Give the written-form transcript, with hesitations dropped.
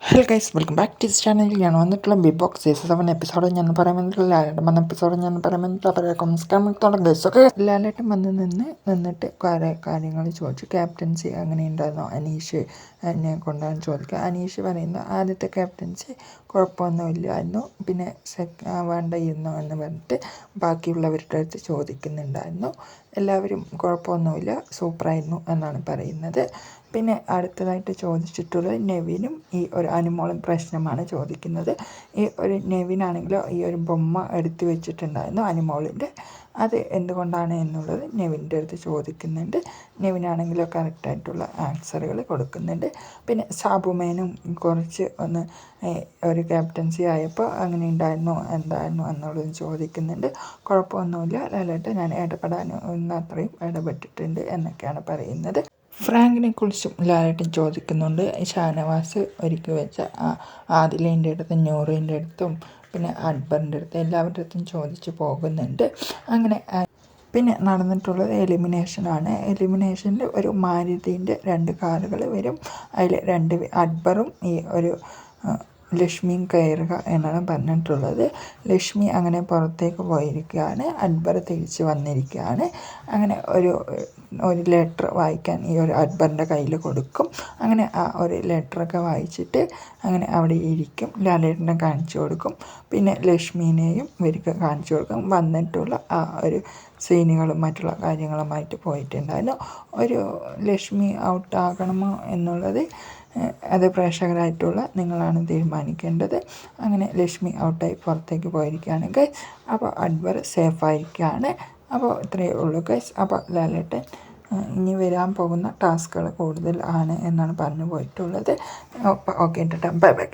Hello guys, welcome back to this channel. ഞാൻ വന്നിട്ടുള്ള big boss season 7 episode ഞാൻ പറയാൻ വേണ്ടിയിട്ടുള്ള ലാലേട്ടൻ വന്ന എപ്പിസോഡ് ഞാൻ പറയാൻ വേണ്ടിയിട്ട് അവരെ കൊമസ്കാമിത്തോളം ഗൈസ് ഒക്കെ ലാലേട്ടൻ നിന്നിട്ട് കുറേ കാര്യങ്ങൾ ചോദിച്ചു. ക്യാപ്റ്റൻസി അങ്ങനെ ഉണ്ടായിരുന്നോ, അനീഷ് എന്നെ കൊണ്ടാണ് ചോദിക്കുക. അനീഷ് പറയുന്ന ആദ്യത്തെ ക്യാപ്റ്റൻസി കുഴപ്പമൊന്നുമില്ലായിരുന്നു, പിന്നെ വേണ്ടായിരുന്നു എന്ന് പറഞ്ഞിട്ട് ബാക്കിയുള്ളവരുടെ അടുത്ത് ചോദിക്കുന്നുണ്ടായിരുന്നു. എല്ലാവരും കുഴപ്പമൊന്നുമില്ല, സൂപ്പറായിരുന്നു എന്നാണ് പറയുന്നത്. പിന്നെ അടുത്തതായിട്ട് ചോദിച്ചിട്ടുള്ളത് നെവിനും ഈ ഒരു അനുമോളും പ്രശ്നമാണ് ചോദിക്കുന്നത്. ഈ ഒരു നെവിനാണെങ്കിലോ ഈ ഒരു ബൊമ്മ എടുത്തു വെച്ചിട്ടുണ്ടായിരുന്നു അനുമോളിൻ്റെ, അത് എന്തുകൊണ്ടാണ് എന്നുള്ളത് നെവിൻ്റെ അടുത്ത് ചോദിക്കുന്നുണ്ട്. നെവിനാണെങ്കിലോ കറക്റ്റായിട്ടുള്ള ആൻസറുകൾ കൊടുക്കുന്നുണ്ട്. പിന്നെ സാബുമേനും കുറച്ച് ഒരു ക്യാപ്റ്റൻസി ആയപ്പോൾ അങ്ങനെ ഉണ്ടായിരുന്നു എന്തായിരുന്നു എന്നുള്ളത് ചോദിക്കുന്നുണ്ട്. കുഴപ്പമൊന്നുമില്ല ലാലേട്ടൻ, ഞാൻ ഇടപെടാൻ അത്രയും ഇടപെട്ടിട്ടുണ്ട് എന്നൊക്കെയാണ് പറയുന്നത്. ഫ്രാങ്കിനെ കുറിച്ചും ലാലേട്ടൻ ചോദിക്കുന്നുണ്ട്. ഷാനവാസ് ഒരുക്കി വെച്ച ആദിലേൻ്റെ അടുത്തും നൂറിൻ്റെ അടുത്തും പിന്നെ അക്ബറിൻ്റെ അടുത്തും എല്ലാവരുടെ അടുത്തും ചോദിച്ചു പോകുന്നുണ്ട്. അങ്ങനെ പിന്നെ നടന്നിട്ടുള്ളത് എലിമിനേഷനാണ്. എലിമിനേഷനിൽ ഒരു മാരുതീൻ്റെ 2 കാറുകൾ വരും. അതിൽ 2 അക്ബറും ഈ ഒരു ലക്ഷ്മിയും കയറുക എന്നാണ് പറഞ്ഞിട്ടുള്ളത്. ലക്ഷ്മി അങ്ങനെ പുറത്തേക്ക് പോയിരിക്കുകയാണ്, അക്ബർ തിരിച്ച് വന്നിരിക്കുകയാണ്. അങ്ങനെ ഒരു ലെറ്റർ വായിക്കാൻ ഈ ഒരു അക്ബറിൻ്റെ കയ്യിൽ കൊടുക്കും. അങ്ങനെ ആ ഒരു ലെറ്ററൊക്കെ വായിച്ചിട്ട് അങ്ങനെ അവിടെ ഇരിക്കും. ലാലേട്ടനെ കാണിച്ചു കൊടുക്കും. പിന്നെ ലക്ഷ്മീനെയും ഇവർക്ക് കാണിച്ചു കൊടുക്കും. വന്നിട്ടുള്ള ആ ഒരു സീനുകളും മറ്റുള്ള കാര്യങ്ങളുമായിട്ട് പോയിട്ടുണ്ടായിരുന്നു. ഒരു ലക്ഷ്മി ഔട്ടാകണമോ എന്നുള്ളത് അത് പ്രേക്ഷകരായിട്ടുള്ള നിങ്ങളാണ് തീരുമാനിക്കേണ്ടത്. അങ്ങനെ ലക്ഷ്മി ഔട്ടായി പുറത്തേക്ക് പോയിരിക്കുകയാണ് ഗൈസ്. അപ്പോൾ അക്ബർ സേഫായിരിക്കുകയാണ്. അപ്പോൾ ഇത്രയേ ഉള്ളൂ ഗൈസ്. അപ്പോൾ ലാലേട്ടൻ ഇനി വരാൻ പോകുന്ന ടാസ്കുകൾ കൂടുതൽ ആണ് എന്നാണ് പറഞ്ഞു പോയിട്ടുള്ളത്. Okay, bye bye.